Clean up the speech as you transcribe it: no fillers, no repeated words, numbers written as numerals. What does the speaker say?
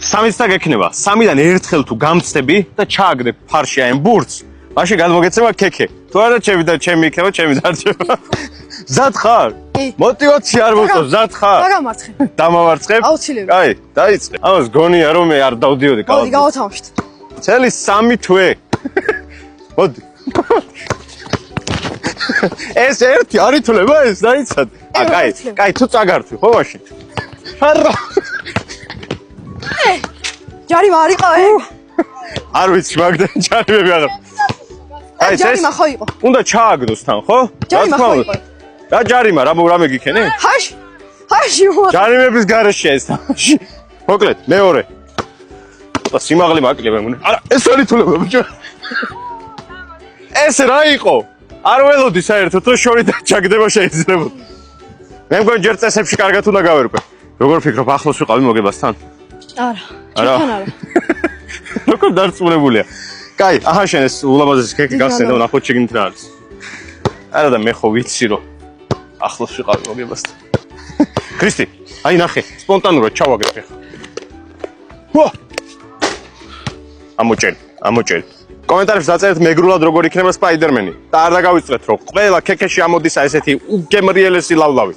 3-ს და გექნება. 3-დან ერთხელ თუ გამწდები და ჩააგდებ ფარში აი ბურთს, მაშინ გადმოგეცემა ქექე. თუ არა ჩემი და ჩემი იქნება, ჩემი დარჩება. მზად ხარ? მოტივაცია არ მოწევს, მზად ხარ? დაგამარცხე. დამავარცხებ? აუცილებლად. აი, დაიწყე. ამას გონია რომ მე არ დავდიოდი კალათბურთს. მოდი გავათამაშოთ. წელი 3 თვე. მოდი. ეს ერთი არ ითვლება ეს, დაიცად. კაი, თუ წაგართვი, ხო მაშინ? არა. ჯარი მარიყავ. არ ვიცი, მაგდან ჯარიმები აღარ. აი, ჯარიმა ხო იყო? უნდა ჩააგდოს თან, ხო? ჯარიმა ხო იყო? რა ჯარიმა, რამე გიქენი? ჰაში. ჯარიმების გარეშეა ეს თამაში. მოკლედ, მეორე. ცოტა სიმაღლე მაკლია მე მგონი. არა, ეს არ ითვლება, ბიჭო. ეს რა იყო? არ ველოდი საერთოდ, თუ შორი და ჩაგდება შეიძლება. მე მგონი ჯერ წესებში კარგად უნდა გავერკვე. როგორ ფიქრობ, ახლოს ვიყავი მოგებასთან? არა, ჩემთან არა. როგორ დარწმუნებულია? კაი, აჰა შენ ეს ულამაზესი ქექი გახსენდა, ნახოთ შეგინით რა არის. არა და მე ხო ვიცი რომ ახლოს ვიყავი მოგებასთან. ქრისტი, აი ნახე, სპონტანურად ჩავაგებ ხე. ვა! ამოჭელი. კომენტარებში დაწერეთ მეგრულად როგორ იქნება სპაიდერმენი და არ დაგავიწყეთ რომ ყველა ქექეში ამოდისა ესეთი უგემრიელესი ლავლავი.